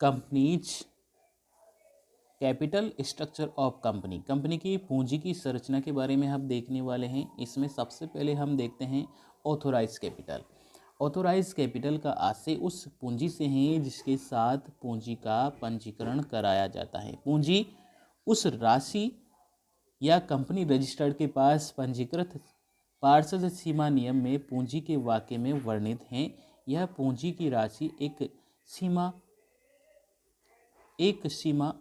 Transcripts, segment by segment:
Companies capital structure of company, company की पूंजी की संरचना के बारे में हम देखने वाले हैं। इसमें सबसे पहले हम देखते हैं ऑथोराइज कैपिटल। ऑथोराइज कैपिटल का आशय उस पूंजी से है जिसके साथ पूंजी का पंजीकरण कराया जाता है। पूंजी उस राशि या कंपनी रजिस्टर्ड के पास पंजीकृत पार्षद सीमा नियम में पूंजी के वाक्य में वर्णित हैं। यह पूंजी की राशि एक सीमा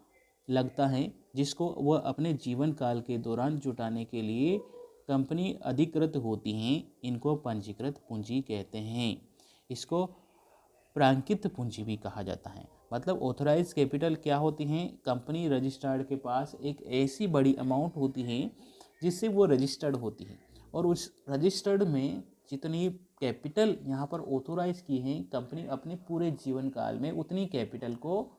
लगता है जिसको वह अपने जीवन काल के दौरान जुटाने के लिए कंपनी अधिकृत होती हैं। इनको पंजीकृत पूंजी कहते हैं। इसको प्रांकित पूंजी भी कहा जाता है। मतलब ऑथराइज कैपिटल क्या होती हैं? कंपनी रजिस्टर्ड के पास एक ऐसी बड़ी अमाउंट होती है जिससे वो रजिस्टर्ड होती है, और उस रजिस्टर्ड में जितनी कैपिटल यहाँ पर ऑथोराइज की है कंपनी अपने पूरे जीवन काल में उतनी कैपिटल को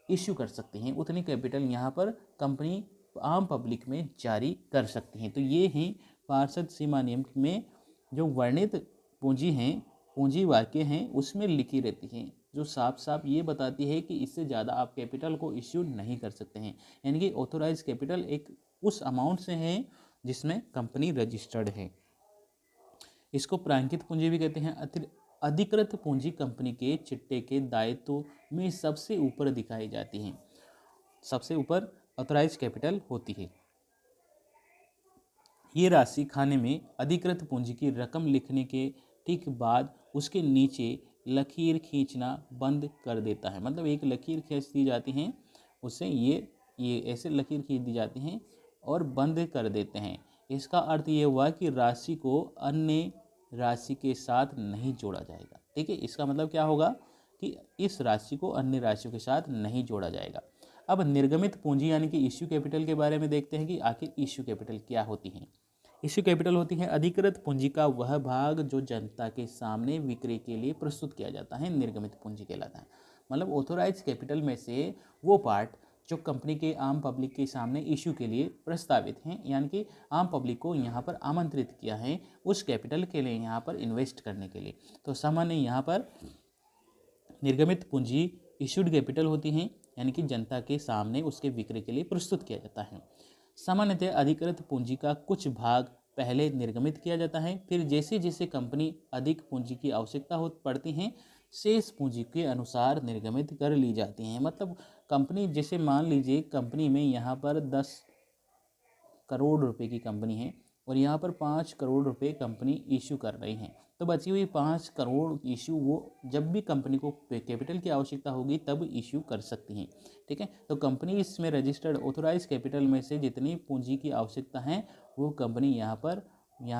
इश्यू कर सकती हैं, उतनी कैपिटल यहाँ पर कंपनी आम पब्लिक में जारी कर सकती हैं। तो ये हैं पार्षद सीमा नियम में जो वर्णित पूंजी हैं, पूंजी वाक्य हैं, उसमें लिखी रहती हैं, जो साफ साफ ये बताती है कि इससे ज़्यादा आप कैपिटल को इश्यू नहीं कर सकते हैं। यानी कि ऑथोराइज कैपिटल एक उस अमाउंट से है जिसमें कंपनी रजिस्टर्ड है। इसको प्रांकित पूंजी भी कहते हैं। अधिकृत पूंजी कंपनी के चिट्टे के दायित्व में सबसे ऊपर दिखाई जाती है। सबसे ऊपर ऑथराइज कैपिटल होती है। ये राशि खाने में अधिकृत पूंजी की रकम लिखने के ठीक बाद उसके नीचे लकीर खींचना बंद कर देता है। मतलब एक लकीर खींच दी जाती है, उससे ये ऐसे लकीर खींच दी जाती हैं और बंद कर देते हैं। इसका अर्थ ये हुआ कि राशि को अन्य राशि के साथ नहीं जोड़ा जाएगा। ठीक है, इसका मतलब क्या होगा कि इस राशि को अन्य राशियों के साथ नहीं जोड़ा जाएगा। अब निर्गमित पूंजी यानी कि इश्यू कैपिटल के बारे में देखते हैं कि आखिर इश्यू कैपिटल क्या होती है। इश्यू कैपिटल होती है अधिकृत पूंजी का वह भाग जो जनता के सामने विक्रय के लिए प्रस्तुत किया जाता है, निर्गमित पूंजी कहलाता है। मतलब ऑथोराइज कैपिटल में से वो पार्ट जो कंपनी के आम पब्लिक के सामने इश्यू के लिए प्रस्तावित हैं, यानी कि आम पब्लिक को यहाँ पर आमंत्रित किया है उस कैपिटल के लिए, यहाँ पर इन्वेस्ट करने के लिए। तो सामान्य यहाँ पर निर्गमित पूंजी इश्यूड कैपिटल होती हैं, यानी कि जनता के सामने उसके विक्रय के लिए प्रस्तुत किया जाता है। सामान्यतः अधिकृत पूंजी का कुछ भाग पहले निर्गमित किया जाता है, फिर जैसे जैसे कंपनी अधिक पूंजी की आवश्यकता हो पड़ती है शेष पूंजी के अनुसार निर्गमित कर ली जाती हैं। मतलब कंपनी जैसे मान लीजिए कंपनी में यहाँ पर 10 करोड़ रुपए की कंपनी है और यहाँ पर 5 करोड़ रुपए कंपनी इशू कर रही है, तो बची हुई 5 करोड़ इशू वो जब भी कंपनी को कैपिटल की आवश्यकता होगी तब इशू कर सकती हैं। ठीक है, तो कंपनी इसमें रजिस्टर्ड ऑथोराइज कैपिटल में से जितनी पूंजी की आवश्यकता है वो कंपनी यहाँ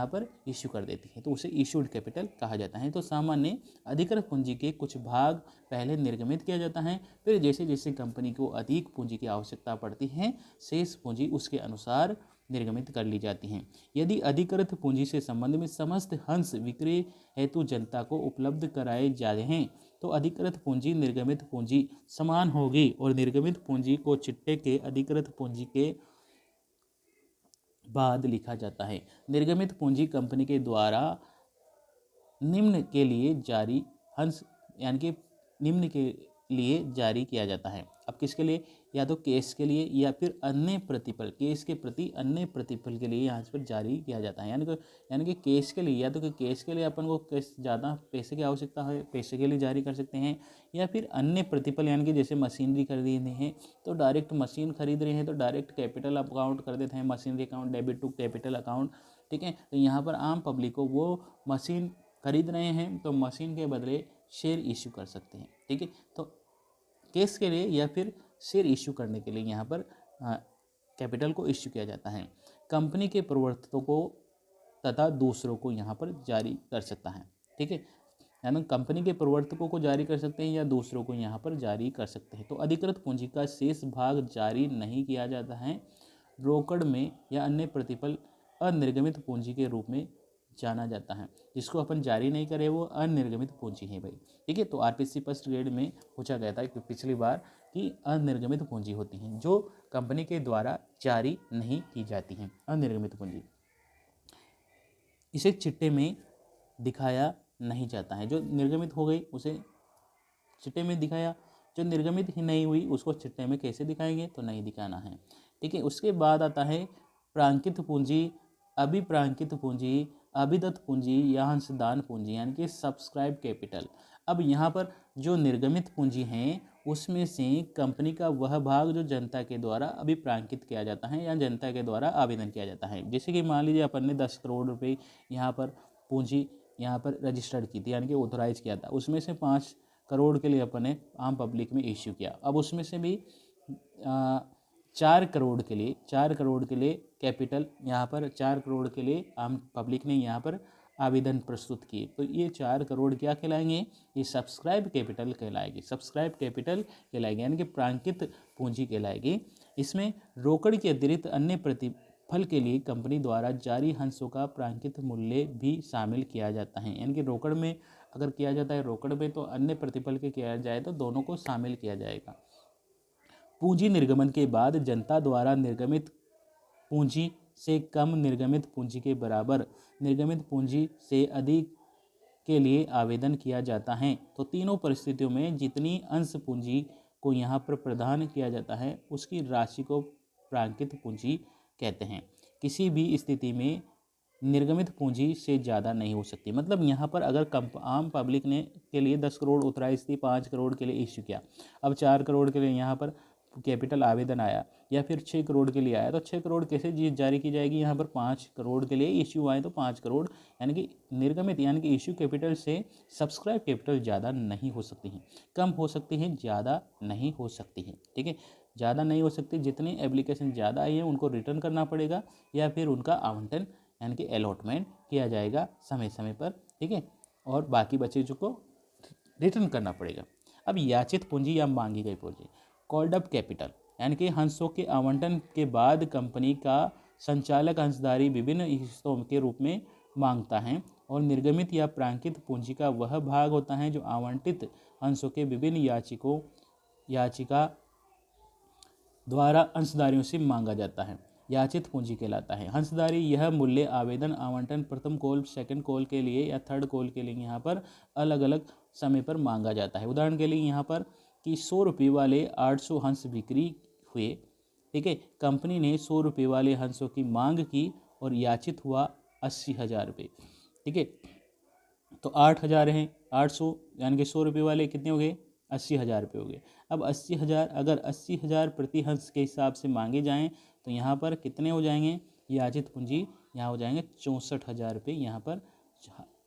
पर इशू कर देती है, तो उसे इशूड कैपिटल कहा जाता है। तो सामान्य अधिकृत पूंजी के कुछ भाग पहले निर्गमित किया जाता है, फिर जैसे जैसे कंपनी को अधिक पूंजी की आवश्यकता पड़ती है शेष पूंजी उसके अनुसार निर्गमित कर ली जाती हैं। यदि अधिकृत पूंजी से संबंध में समस्त अंश विक्रय हेतु जनता को उपलब्ध कराए जाते हैं तो अधिकृत पूंजी निर्गमित पूंजी समान होगी और निर्गमित पूंजी को चिट्टे के अधिकृत पूंजी के बाद लिखा जाता है। निर्गमित पूंजी कंपनी के द्वारा निम्न के लिए जारी अंश यानी कि निम्न के लिए जारी किया जाता है। अब किसके लिए? या तो केस के लिए या फिर अन्य प्रतिफल, केस के प्रति अन्य प्रतिफल के लिए यहाँ पर जारी किया जाता है। यानी कि केस के लिए, या तो केस के लिए अपन को केस ज़्यादा पैसे की आवश्यकता है, पैसे के लिए जारी कर सकते हैं, या फिर अन्य प्रतिफल यानी कि जैसे मशीनरी खरीदनी है तो डायरेक्ट मशीन खरीद रहे हैं तो डायरेक्ट कैपिटल अकाउंट कर देते हैं, machinery account debit to capital account. ठीक है, तो यहाँ पर आम पब्लिक को वो मशीन खरीद रहे हैं तो मशीन के बदले शेयर इशू कर सकते हैं। ठीक है, तो केस के लिए या फिर शेयर इशू करने के लिए यहाँ पर कैपिटल को इशू किया जाता है। कंपनी के प्रवर्तकों को तथा दूसरों को यहाँ पर जारी कर सकता है। ठीक है, यानी कंपनी के प्रवर्तकों को जारी कर सकते हैं या दूसरों को यहाँ पर जारी कर सकते हैं। तो अधिकृत पूंजी का शेष भाग जारी नहीं किया जाता है, रोकड़ में या अन्य प्रतिफल अनिर्गमित पूंजी के रूप में जाना जाता है। जिसको अपन जारी नहीं करे वो अनिर्गमित पूंजी है भाई। ठीक है, तो आरपीसी फर्स्ट ग्रेड में पूछा गया था कि पिछली बार कि अनिर्गमित पूंजी होती हैं जो कंपनी के द्वारा जारी नहीं की जाती हैं, अनिर्गमित पूंजी। इसे चिट्टे में दिखाया नहीं जाता है। जो निर्गमित हो गई उसे चिट्टे में दिखाया जो निर्गमित ही नहीं हुई उसको चिट्ठे में कैसे दिखाएंगे, तो नहीं दिखाना है। ठीक है, उसके बाद आता है प्रांकित पूंजी, अभिप्रांकित पूंजी, अभिदत्त पूंजी या अंशदान पूंजी यानी कि सब्सक्राइब कैपिटल। अब यहाँ पर जो निर्गमित पूंजी हैं उसमें से कंपनी का वह भाग जो जनता के द्वारा अभिप्रांकित किया जाता है या जनता के द्वारा आवेदन किया जाता है। जैसे कि मान लीजिए अपन ने 10 करोड़ रुपए यहाँ पर पूंजी यहाँ पर रजिस्टर्ड की थी यानी कि ऑथोराइज किया था, उसमें से 5 करोड़ के लिए अपन ने आम पब्लिक में इश्यू किया। अब उसमें से भी 4 करोड़ के लिए कैपिटल यहाँ पर 4 करोड़ के लिए आम पब्लिक ने यहाँ पर आवेदन प्रस्तुत किए, तो ये 4 करोड़ क्या कहलाएंगे, ये सब्सक्राइब कैपिटल कहलाएगी, सब्सक्राइब कैपिटल कहलाएगी यानी कि प्रांकित पूंजी कहलाएगी। इसमें रोकड़ के अतिरिक्त अन्य प्रतिफल के लिए कंपनी द्वारा जारी हंसों का प्रांकित मूल्य भी शामिल किया जाता है, यानी कि रोकड़ में अगर किया जाता है रोकड़ में, तो अन्य प्रतिफल के किया जाए तो दोनों को शामिल किया जाएगा। पूंजी निर्गमन के बाद जनता द्वारा निर्गमित पूंजी से कम निर्गमित पूंजी के बराबर निर्गमित पूंजी से अधिक के लिए आवेदन किया जाता है। तो तीनों परिस्थितियों में जितनी अंश पूंजी को यहाँ पर प्रदान किया जाता है उसकी राशि को प्रांकित पूंजी कहते हैं। किसी भी स्थिति में निर्गमित पूंजी से ज़्यादा नहीं हो सकती। मतलब यहाँ पर अगर आम पब्लिक ने के लिए 10 करोड़ ऑथराइज थी, 5 करोड़ के लिए इश्यू किया, अब 4 करोड़ के लिए यहाँ पर कैपिटल आवेदन आया या फिर 6 करोड़ के लिए आया, तो 6 करोड़ कैसे जारी की जाएगी, यहाँ पर 5 करोड़ के लिए इश्यू आए तो 5 करोड़ यानी कि निर्गमित यानी कि इश्यू कैपिटल से सब्सक्राइब कैपिटल ज़्यादा नहीं हो सकती हैं, कम हो सकती हैं, ज़्यादा नहीं हो सकती हैं। ठीक है, ज़्यादा नहीं हो सकती, जितनी एप्लीकेशन ज़्यादा आई है उनको रिटर्न करना पड़ेगा या फिर उनका आवंटन यानी कि अलॉटमेंट किया जाएगा समय समय पर। ठीक है, और बाकी बचे जो को रिटर्न करना पड़ेगा। अब याचित पूंजी या मांगी गई पूंजी, कॉल्ड अप कैपिटल यानी कि हंसों के आवंटन के बाद कंपनी का संचालक अंशधारी विभिन्न हिस्सों के रूप में मांगता है और निर्गमित या प्रांकित पूंजी का वह भाग होता है जो आवंटित अंशों के विभिन्न याचिका द्वारा अंशधारियों से मांगा जाता है, याचित पूंजी कहलाता है। हंसधारी यह मूल्य आवेदन आवंटन प्रथम कॉल, सेकंड कॉल के लिए या थर्ड कॉल के लिए यहाँ पर अलग अलग समय पर मांगा जाता है। उदाहरण के लिए यहाँ पर कि 100 रुपये वाले 800 हंस बिक्री हुए। ठीक है, कंपनी ने 100 रुपये वाले हंसों की मांग की और याचित हुआ 80,000 रुपये। ठीक है, तो 8,000 हैं, 800 यानी कि 100 रुपये वाले कितने हो गए, 80,000 रुपये हो गए। अब 80,000 अगर 80,000 प्रति हंस के हिसाब से मांगे जाएँ तो यहाँ पर कितने हो जाएंगे, याचित पूंजी यहाँ हो जाएंगे 64,000 रुपये, यहाँ पर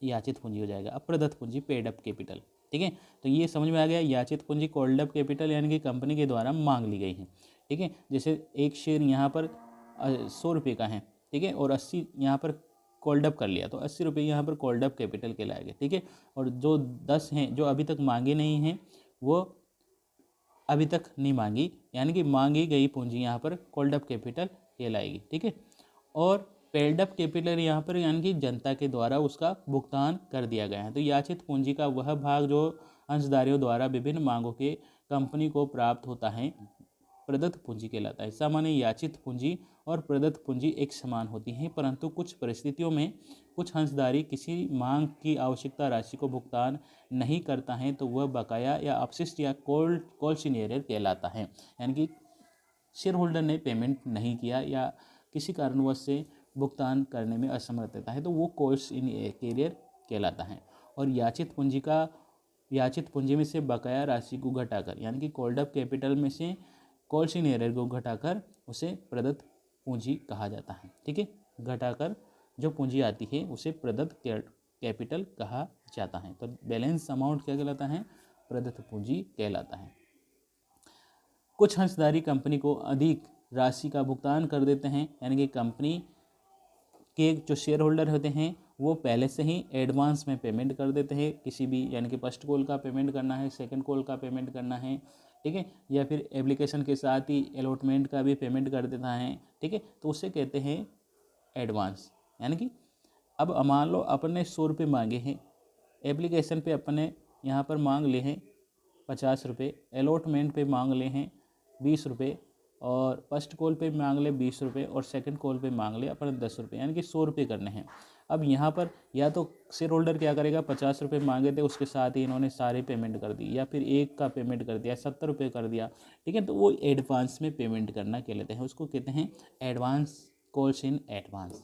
याचित पूंजी हो जाएगा। अब प्रदत्त पूंजी पेड अप कैपिटल। ठीक है, तो ये समझ में आ गया, याचित पूंजी कॉल्ड अप कैपिटल यानी कि कंपनी के द्वारा मांग ली गई है। ठीक है, जैसे एक शेयर यहाँ पर 100 रुपये का है, ठीक है, और 80 यहाँ पर कॉल्ड अप कर लिया तो 80 रुपये यहाँ पर कॉल्ड अप कैपिटल कहलाएगा। ठीक है, और जो 10 हैं जो अभी तक मांगे नहीं हैं वो अभी तक नहीं मांगी यानी कि मांगी गई पूंजी यहाँ पर कॉल्ड अप कैपिटल कहलाएगी। ठीक है, और पेड अप कैपिटल यहाँ पर यानी कि जनता के द्वारा उसका भुगतान कर दिया गया है। तो याचित पूंजी का वह भाग जो अंशधारियों द्वारा विभिन्न मांगों के कंपनी को प्राप्त होता है प्रदत्त पूंजी कहलाता है। सामान्य याचित पूंजी और प्रदत्त पूंजी एक समान होती हैं, परंतु कुछ परिस्थितियों में कुछ अंशधारी किसी मांग की आवश्यकता राशि को भुगतान नहीं करता है तो वह बकाया या अपशिष्ट या कॉल्सिनियर कहलाता है, यानी कि शेयर होल्डर ने पेमेंट नहीं किया या किसी कारणवश से भुगतान करने में असमर्थ रहता है तो वो कॉल्सिनियर कहलाता है। और याचित पूंजी में से बकाया राशि को घटाकर यानी कि कॉल्ड अप कैपिटल में से कॉल्सिनियर को घटाकर उसे प्रदत्त पूंजी कहा जाता है। ठीक है, घटाकर जो पूंजी आती है उसे प्रदत्त कैपिटल कहा जाता है। तो बैलेंस अमाउंट क्या कहलाता है, प्रदत्त पूंजी कहलाता है। कुछ अंशधारी कंपनी को अधिक राशि का भुगतान कर देते हैं, यानी कि कंपनी के जो शेयर होल्डर होते हैं वो पहले से ही एडवांस में पेमेंट कर देते हैं किसी भी, यानी कि फर्स्ट कॉल का पेमेंट करना है, सेकंड कॉल का पेमेंट करना है, ठीक है, या फिर एप्लीकेशन के साथ ही अलॉटमेंट का भी पेमेंट कर देता है। ठीक है, तो उसे कहते हैं एडवांस। यानी कि अब मान लो अपन ने 100 रुपये मांगे हैं, एप्लीकेशन पे अपन ने यहाँ पर मांग ले हैं 50 रुपये, अलॉटमेंट पे मांग ले हैं 20 रुपये, और फर्स्ट कॉल पे मांग ले 20 रुपये और सेकंड कॉल पे मांग ले अपन 10 रुपये, यानी कि 100 रुपये करने हैं। अब यहाँ पर या तो शेयर होल्डर क्या करेगा, 50 रुपये मांगे थे, उसके साथ ही इन्होंने सारे पेमेंट कर दी, या फिर एक का पेमेंट कर दिया, 70 रुपये कर दिया, ठीक है। तो वो एडवांस में पेमेंट करना कहलाते हैं, उसको कहते हैं एडवांस, कॉल्स इन एडवांस।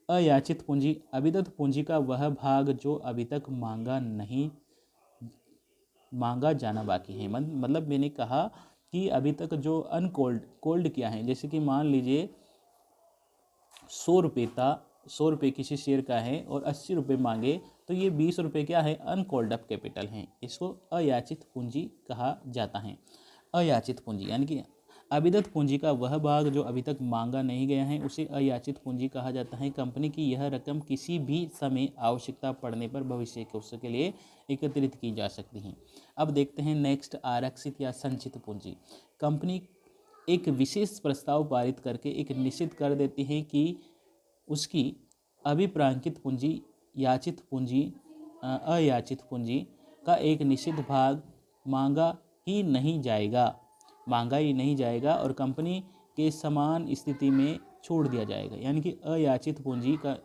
अयाचित पूंजी, अविदत पूंजी का वह भाग जो अभी तक मांगा जाना बाकी है। मतलब मैंने कहा कि अभी तक जो कोल्ड क्या है, जैसे कि मान लीजिए 100 रुपये किसी शेयर का है और 80 रुपये मांगे, तो ये 20 रुपये क्या है, अनकोल्ड अप कैपिटल है, इसको अयाचित पूंजी कहा जाता है। अयाचित पूंजी यानी कि अविदत पूंजी का वह भाग जो अभी तक मांगा नहीं गया है, उसे अयाचित पूंजी कहा जाता है। कंपनी की यह रकम किसी भी समय आवश्यकता पड़ने पर भविष्य के उसके लिए एकत्रित की जा सकती है। अब देखते हैं नेक्स्ट, आरक्षित या संचित पूंजी। कंपनी एक विशेष प्रस्ताव पारित करके एक निश्चित कर देती है कि उसकी अभिप्रांकित पूंजी, याचित पूंजी, अयाचित पूंजी का एक निश्चित भाग मांगा ही नहीं जाएगा और कंपनी के समान स्थिति में छोड़ दिया जाएगा। यानी कि अयाचित पूंजी का,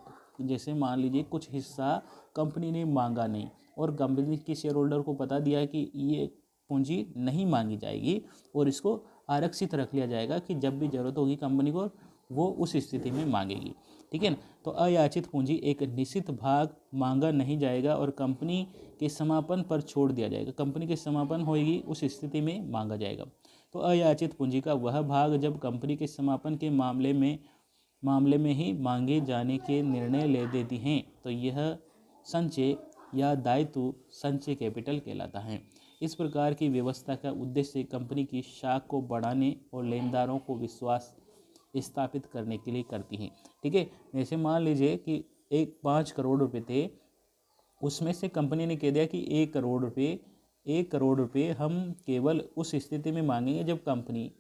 जैसे मान लीजिए कुछ हिस्सा कंपनी ने मांगा नहीं और कंपनी के शेयर होल्डर को बता दिया कि ये पूंजी नहीं मांगी जाएगी और इसको आरक्षित रख लिया जाएगा कि जब भी जरूरत होगी कंपनी को वो उस स्थिति में मांगेगी, ठीक है ना। तो अयाचित पूंजी एक निश्चित भाग मांगा नहीं जाएगा और कंपनी के समापन पर छोड़ दिया जाएगा, कंपनी के समापन होगी उस स्थिति में मांगा जाएगा। तो अयाचित पूंजी का वह भाग जब कंपनी के समापन के मामले में ही मांगे जाने के निर्णय ले देती हैं, तो यह संचय या दायित्व संचय कैपिटल कहलाता है। इस प्रकार की व्यवस्था का उद्देश्य कंपनी की साख को बढ़ाने और लेनदारों को विश्वास स्थापित करने के लिए करती हैं, ठीक है। जैसे मान लीजिए कि 5 करोड़ रुपए थे, उसमें से कंपनी ने कह दिया कि 1 करोड़ रुपए हम केवल उस स्थिति में मांगेंगे जब कंपनी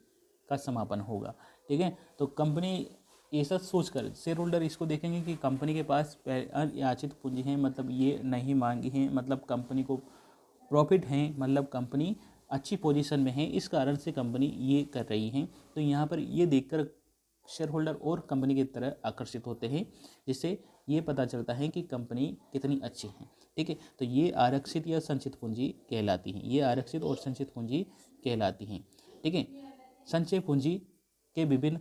का समापन होगा, ठीक है। तो कंपनी ऐसा सोचकर शेयर होल्डर इसको देखेंगे कि कंपनी के पास अयाचित पूंजी है, मतलब ये नहीं मांगी है, मतलब कंपनी को प्रॉफिट है, मतलब कंपनी अच्छी पोजीशन में है, इस कारण से कंपनी ये कर रही है। तो यहाँ पर ये देखकर शेयर होल्डर और कंपनी की तरह आकर्षित होते हैं, जिससे ये पता चलता है कि कंपनी कितनी अच्छी है, ठीक है। तो ये आरक्षित या संचित पूंजी कहलाती हैं, ये आरक्षित और संचित पूंजी कहलाती हैं, ठीक है। संचय पूंजी के विभिन्न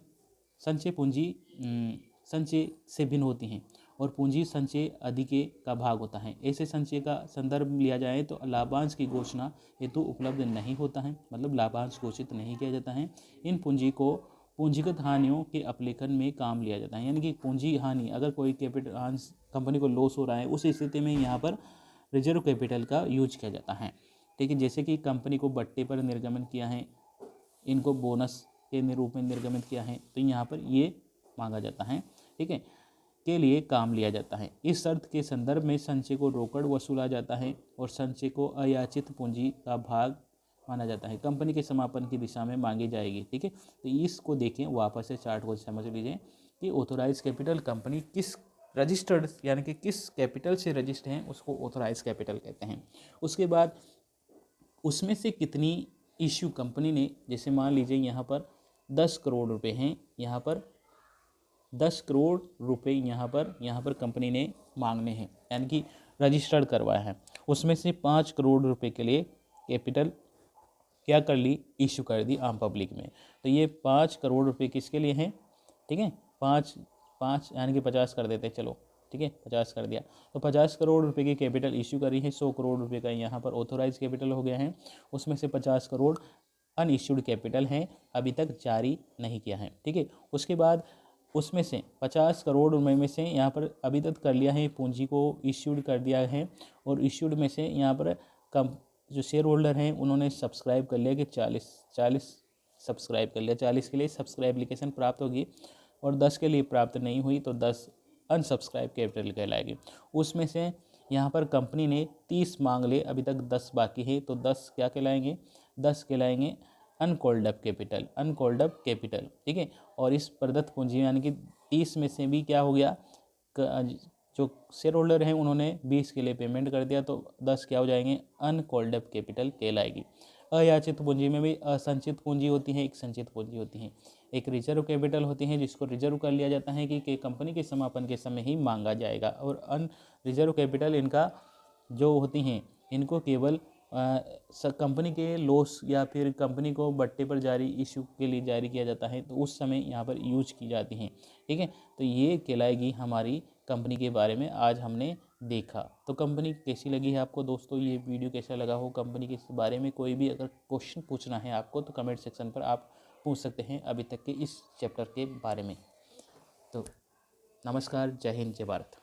संचय से भिन्न होती हैं और पूंजी संचय अधिके का भाग होता है। ऐसे संचय का संदर्भ लिया जाए तो लाभांश की घोषणा हेतु उपलब्ध नहीं होता है, मतलब लाभांश घोषित नहीं किया जाता है। इन पूंजी को पूंजीगत हानियों के अपलेखन में काम लिया जाता है, यानी कि पूंजी हानि, अगर कोई कैपिटल कंपनी को लॉस हो रहा है उस स्थिति में यहाँ पर रिजर्व कैपिटल का यूज किया जाता है, ठीक है। जैसे कि कंपनी को बट्टे पर निर्गमन किया है, इनको बोनस के रूप में निर्गमित किया है, तो यहाँ पर ये मांगा जाता है, ठीक है, के लिए काम लिया जाता है। इस शर्त के संदर्भ में संचय को रोकड़ वसूला जाता है और संचय को अयाचित पूंजी का भाग माना जाता है, कंपनी के समापन की दिशा में मांगी जाएगी, ठीक है। तो इसको देखें, वापस से चार्ट को समझ लीजिए कि ऑथोराइज कैपिटल कंपनी किस रजिस्टर्ड यानी कि किस कैपिटल से रजिस्टर्ड हैं उसको ऑथोराइज कैपिटल कहते हैं। उसके बाद उसमें से कितनी इश्यू कंपनी ने, जैसे मान लीजिए यहाँ पर 10 करोड़ रुपए हैं, यहाँ पर 10 करोड़ रुपए यहाँ पर कंपनी ने मांगने हैं, यानी कि रजिस्टर्ड करवाया है। उसमें से 5 करोड़ रुपए के लिए कैपिटल क्या कर ली, इशू कर दी आम पब्लिक में। तो ये 5 करोड़ रुपए किसके लिए हैं, ठीक है, 5 यानी कि 50 कर देते, चलो ठीक है 50 कर दिया। तो 50 करोड़ रुपए की कैपिटल इशू करी है, 100 करोड़ रुपए का यहाँ पर ऑथोराइज कैपिटल हो गया है। उसमें से 50 करोड़ अनइश्यूड कैपिटल हैं, अभी तक जारी नहीं किया है, ठीक है। उसके बाद उसमें से 50 करोड़ रुपए में से यहाँ पर अभी तक कर लिया है, पूंजी को इश्यूड कर दिया है और इश्यूड में से यहाँ पर जो शेयर होल्डर हैं उन्होंने सब्सक्राइब कर लिया कि 40 सब्सक्राइब कर लिया, 40 के लिए सब्सक्राइब एप्लीकेशन प्राप्त होगी और 10 के लिए प्राप्त नहीं हुई तो 10 अनसब्सक्राइब कैपिटल कहलाएगी। उसमें से यहाँ पर कंपनी ने 30 मांग ले, अभी तक 10 बाकी है, तो 10 क्या कहलाएंगे, 10 कहलाएंगे अनकॉल्ड अप कैपिटल, ठीक है। और इस प्रदत्त पूंजी यानी कि 30 में से भी क्या हो गया, जो शेयर होल्डर हैं उन्होंने 20 के लिए पेमेंट कर दिया, तो 10 क्या हो जाएंगे, अनकॉल्ड अप कैपिटल कहलाएगी। अयाचित पूंजी में भी असंचित पूंजी होती है, एक संचित पूंजी होती है। एक रिजर्व कैपिटल होती है जिसको रिजर्व कर लिया जाता है कि कंपनी के समापन के समय ही मांगा जाएगा, और अन रिजर्व कैपिटल इनका जो होती हैं इनको केवल कंपनी के लॉस या फिर कंपनी को बट्टे पर जारी इशू के लिए जारी किया जाता है, तो उस समय यहाँ पर यूज की जाती हैं। ठीक है, तो ये कहलाएगी हमारी कंपनी के बारे में आज हमने देखा। तो कंपनी कैसी लगी है आपको दोस्तों, ये वीडियो कैसा लगा हो, कंपनी के बारे में कोई भी अगर क्वेश्चन पूछना है आपको तो कमेंट सेक्शन पर आप पूछ सकते हैं अभी तक के इस चैप्टर के बारे में। तो नमस्कार, जय हिंद, जय भारत।